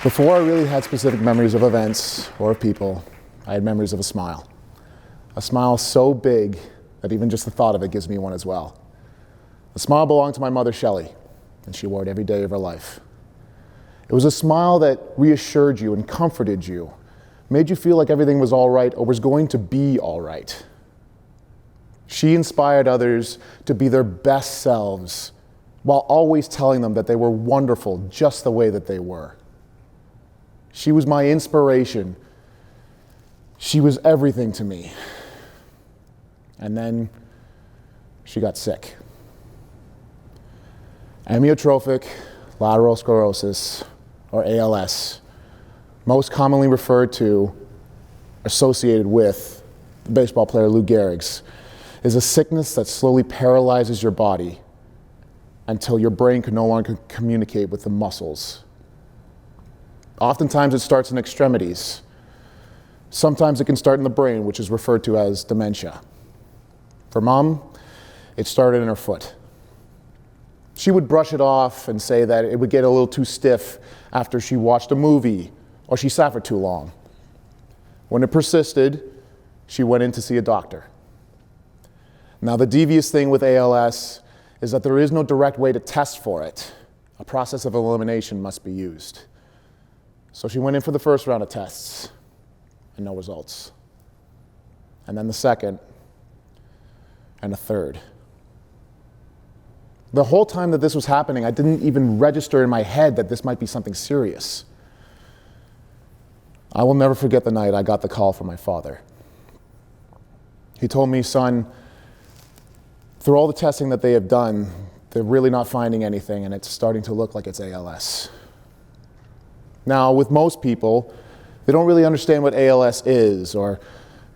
Before I really had specific memories of events or of people, I had memories of a smile. A smile so big that even just the thought of it gives me one as well. The smile belonged to my mother, Shelley, and she wore it every day of her life. It was a smile that reassured you and comforted you, made you feel like everything was all right or was going to be all right. She inspired others to be their best selves while always telling them that they were wonderful just the way that they were. She was my inspiration. She was everything to me. And then she got sick. Amyotrophic lateral sclerosis, or ALS, most commonly referred to, associated with the baseball player Lou Gehrig's, is a sickness that slowly paralyzes your body until your brain can no longer communicate with the muscles. Oftentimes it starts in extremities. Sometimes it can start in the brain, which is referred to as dementia. For Mom, it started in her foot. She would brush it off and say that it would get a little too stiff after she watched a movie or she sat for too long. When it persisted, she went in to see a doctor. Now, the devious thing with ALS is that there is no direct way to test for it. A process of elimination must be used. So she went in for the first round of tests, and no results. And then the second, and a third. The whole time that this was happening, I didn't even register in my head that this might be something serious. I will never forget the night I got the call from my father. He told me, "Son, through all the testing that they have done, they're really not finding anything, and it's starting to look like it's ALS." Now, with most people, they don't really understand what ALS is, or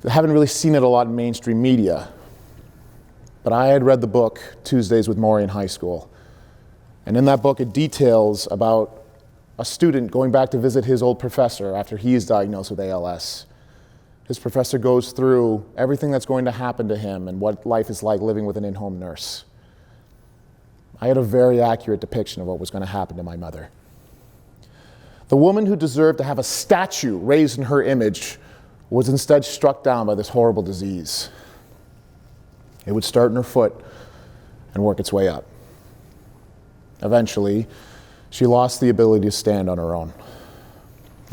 they haven't really seen it a lot in mainstream media. But I had read the book, Tuesdays with Morrie in high school. And in that book, it details about a student going back to visit his old professor after he is diagnosed with ALS. His professor goes through everything that's going to happen to him and what life is like living with an in-home nurse. I had a very accurate depiction of what was going to happen to my mother. The woman who deserved to have a statue raised in her image was instead struck down by this horrible disease. It would start in her foot and work its way up. Eventually, she lost the ability to stand on her own.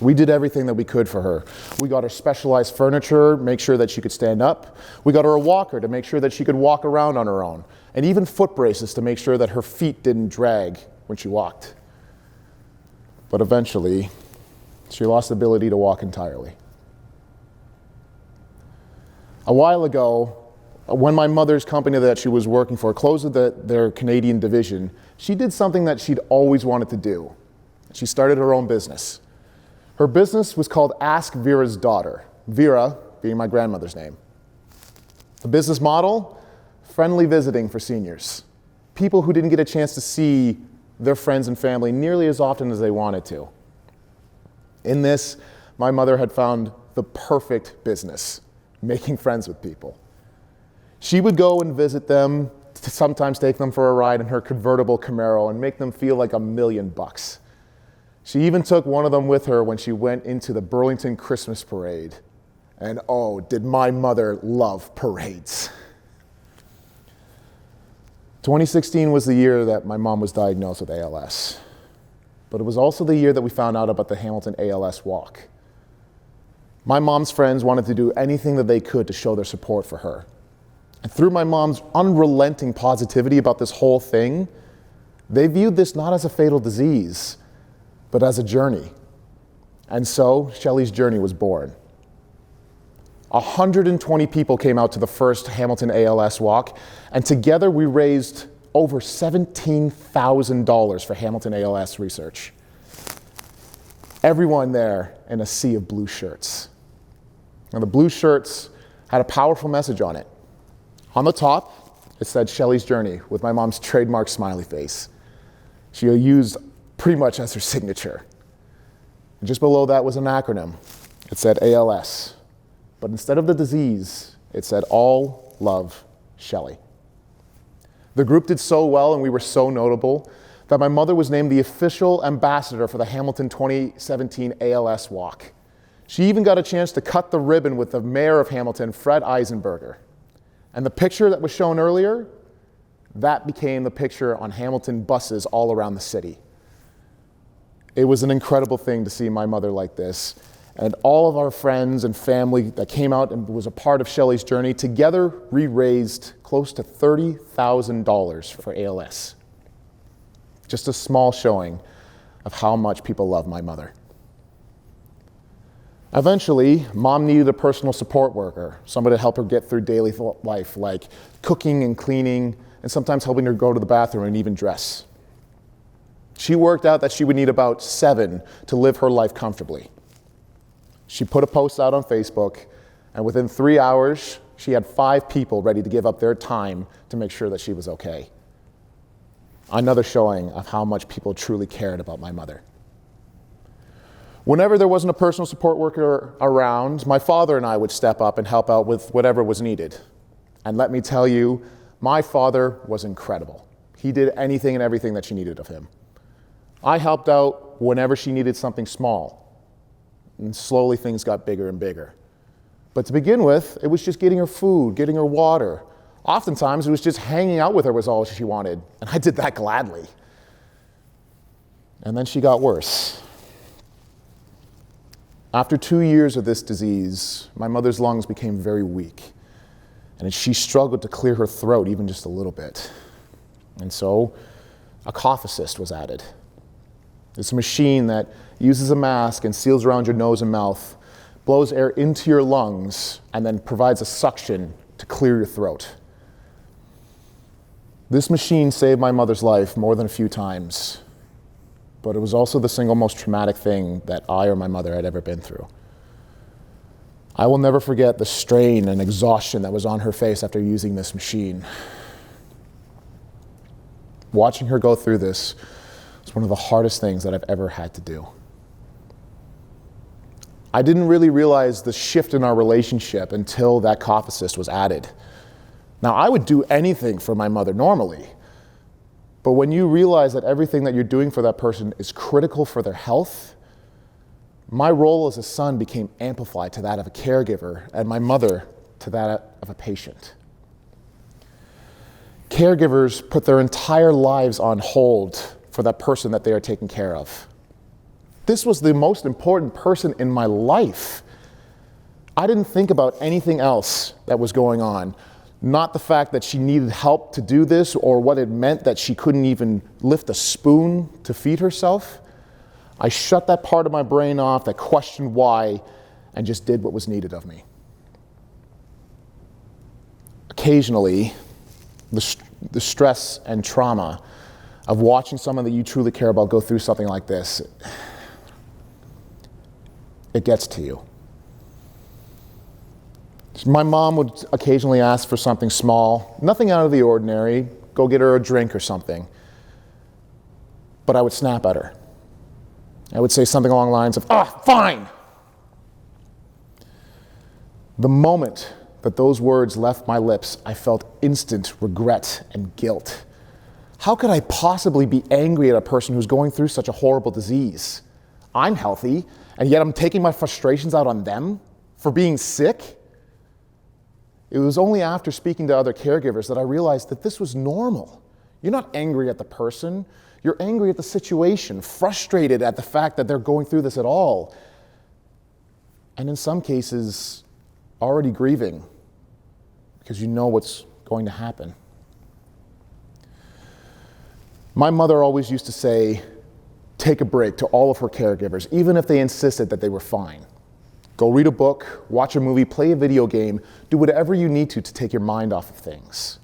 We did everything that we could for her. We got her specialized furniture, make sure that she could stand up. We got her a walker to make sure that she could walk around on her own, and even foot braces to make sure that her feet didn't drag when she walked. But eventually, she lost the ability to walk entirely. A while ago, when my mother's company that she was working for closed their Canadian division, she did something that she'd always wanted to do. She started her own business. Her business was called Ask Vera's Daughter, Vera being my grandmother's name. The business model, friendly visiting for seniors, people who didn't get a chance to see their friends and family nearly as often as they wanted to. In this, my mother had found the perfect business, making friends with people. She would go and visit them, to sometimes take them for a ride in her convertible Camaro and make them feel like $1,000,000. She even took one of them with her when she went into the Burlington Christmas parade. And oh, did my mother love parades. 2016 was the year that my mom was diagnosed with ALS. But it was also the year that we found out about the Hamilton ALS Walk. My mom's friends wanted to do anything that they could to show their support for her. And through my mom's unrelenting positivity about this whole thing, they viewed this not as a fatal disease, but as a journey. And so, Shelley's journey was born. 120 people came out to the first Hamilton ALS Walk, and together we raised over $17,000 for Hamilton ALS research. Everyone there in a sea of blue shirts. Now, the blue shirts had a powerful message on it. On the top, it said Shelley's Journey with my mom's trademark smiley face. She used pretty much as her signature. And just below that was an acronym. It said ALS. But instead of the disease, it said All Love Shelley. The group did so well and we were so notable that my mother was named the official ambassador for the Hamilton 2017 ALS Walk. She even got a chance to cut the ribbon with the mayor of Hamilton, Fred Eisenberger. And the picture that was shown earlier, that became the picture on Hamilton buses all around the city. It was an incredible thing to see my mother like this. And all of our friends and family that came out and was a part of Shelley's journey, together we raised close to $30,000 for ALS. Just a small showing of how much people love my mother. Eventually, Mom needed a personal support worker, somebody to help her get through daily life, like cooking and cleaning, and sometimes helping her go to the bathroom and even dress. She worked out that she would need about 7 to live her life comfortably. She put a post out on Facebook, and within 3 hours, she had 5 people ready to give up their time to make sure that she was okay. Another showing of how much people truly cared about my mother. Whenever there wasn't a personal support worker around, my father and I would step up and help out with whatever was needed. And let me tell you, my father was incredible. He did anything and everything that she needed of him. I helped out whenever she needed something small. And slowly things got bigger and bigger. But to begin with, it was just getting her food, getting her water. Oftentimes, it was just hanging out with her was all she wanted. And I did that gladly. And then she got worse. After 2 years of this disease, my mother's lungs became very weak. And she struggled to clear her throat even just a little bit. And so, a cough assist was added. It's a machine that uses a mask and seals around your nose and mouth, blows air into your lungs, and then provides a suction to clear your throat. This machine saved my mother's life more than a few times, but it was also the single most traumatic thing that I or my mother had ever been through. I will never forget the strain and exhaustion that was on her face after using this machine. Watching her go through this was one of the hardest things that I've ever had to do. I didn't really realize the shift in our relationship until that cough assist was added. Now, I would do anything for my mother normally, but when you realize that everything that you're doing for that person is critical for their health, my role as a son became amplified to that of a caregiver, and my mother to that of a patient. Caregivers put their entire lives on hold for that person that they are taking care of. This was the most important person in my life. I didn't think about anything else that was going on. Not the fact that she needed help to do this or what it meant that she couldn't even lift a spoon to feed herself. I shut that part of my brain off that questioned why and just did what was needed of me. Occasionally, the stress and trauma of watching someone that you truly care about go through something like this, it gets to you. My mom would occasionally ask for something small, nothing out of the ordinary, go get her a drink or something. But I would snap at her. I would say something along the lines of, fine. The moment that those words left my lips, I felt instant regret and guilt. How could I possibly be angry at a person who's going through such a horrible disease? I'm healthy, and yet I'm taking my frustrations out on them for being sick? It was only after speaking to other caregivers that I realized that this was normal. You're not angry at the person, you're angry at the situation, frustrated at the fact that they're going through this at all. And in some cases, already grieving because you know what's going to happen. My mother always used to say, take a break to all of her caregivers, even if they insisted that they were fine. Go read a book, watch a movie, play a video game, do whatever you need to take your mind off of things.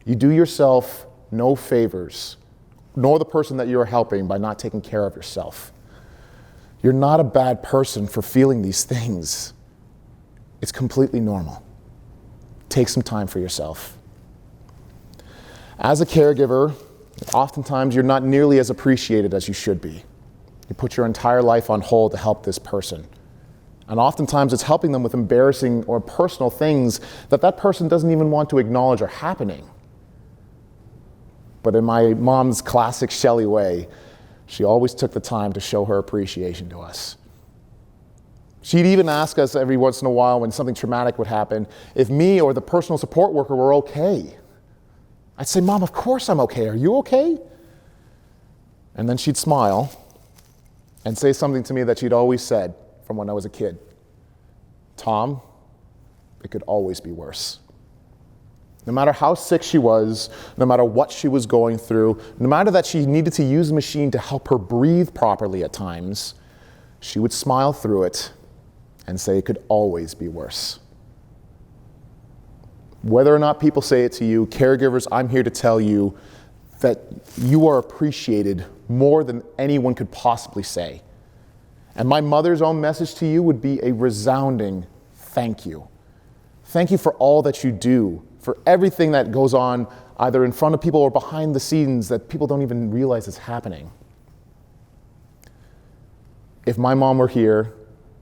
You do yourself no favors, nor the person that you're helping by not taking care of yourself. You're not a bad person for feeling these things. It's completely normal. Take some time for yourself. As a caregiver, oftentimes you're not nearly as appreciated as you should be. You put your entire life on hold to help this person. And oftentimes it's helping them with embarrassing or personal things that person doesn't even want to acknowledge are happening. But in my mom's classic Shelley way, she always took the time to show her appreciation to us. She'd even ask us every once in a while when something traumatic would happen if me or the personal support worker were okay. I'd say, Mom, of course I'm okay. Are you okay? And then she'd smile and say something to me that she'd always said from when I was a kid. Tom, it could always be worse. No matter how sick she was, no matter what she was going through, no matter that she needed to use a machine to help her breathe properly at times, she would smile through it and say it could always be worse. Whether or not people say it to you, caregivers, I'm here to tell you that you are appreciated more than anyone could possibly say. And my mother's own message to you would be a resounding thank you. Thank you for all that you do, for everything that goes on either in front of people or behind the scenes that people don't even realize is happening. If my mom were here,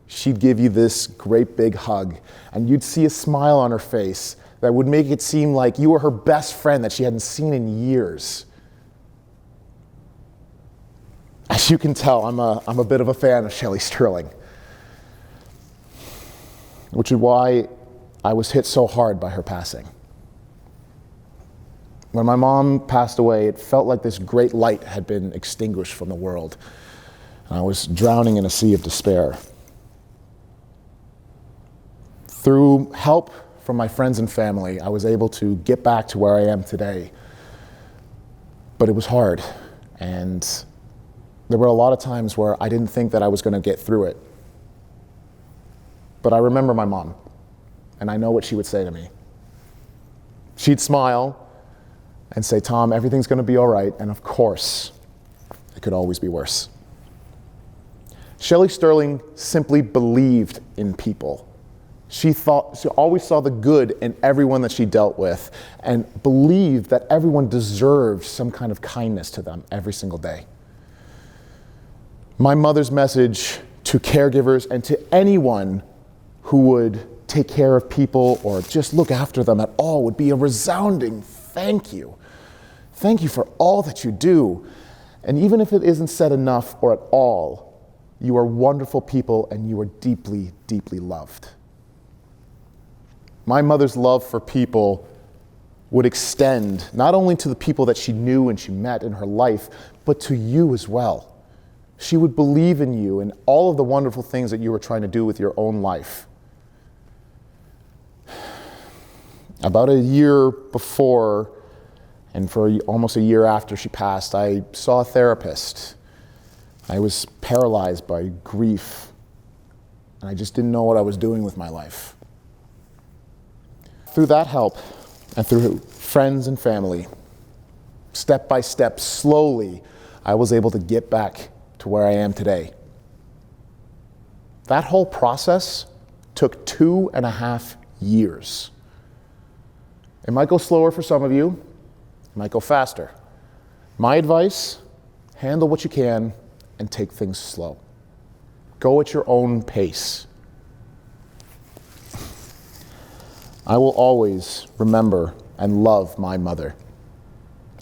she'd give you this great big hug, and you'd see a smile on her face that would make it seem like you were her best friend that she hadn't seen in years. As you can tell, I'm a bit of a fan of Shelley Sterling, which is why I was hit so hard by her passing. When my mom passed away, it felt like this great light had been extinguished from the world, and I was drowning in a sea of despair. Through help from my friends and family, I was able to get back to where I am today. But it was hard, and there were a lot of times where I didn't think that I was going to get through it. But I remember my mom, and I know what she would say to me. She'd smile and say, Tom, everything's going to be all right, and of course, it could always be worse. Shelley Sterling simply believed in people. She always saw the good in everyone that she dealt with and believed that everyone deserved some kind of kindness to them every single day. My mother's message to caregivers and to anyone who would take care of people or just look after them at all would be a resounding thank you. Thank you for all that you do. And even if it isn't said enough or at all, you are wonderful people and you are deeply, deeply loved. My mother's love for people would extend not only to the people that she knew and she met in her life, but to you as well. She would believe in you and all of the wonderful things that you were trying to do with your own life. About a year before, and for almost a year after she passed, I saw a therapist. I was paralyzed by grief, and I just didn't know what I was doing with my life. Through that help, and through friends and family, step by step, slowly, I was able to get back to where I am today. That whole process took 2.5 years. It might go slower for some of you, it might go faster. My advice, handle what you can and take things slow. Go at your own pace. I will always remember and love my mother.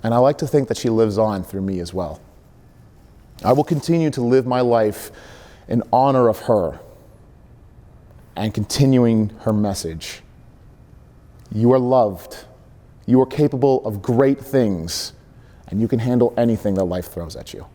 And I like to think that she lives on through me as well. I will continue to live my life in honor of her and continuing her message. You are loved. You are capable of great things, and you can handle anything that life throws at you.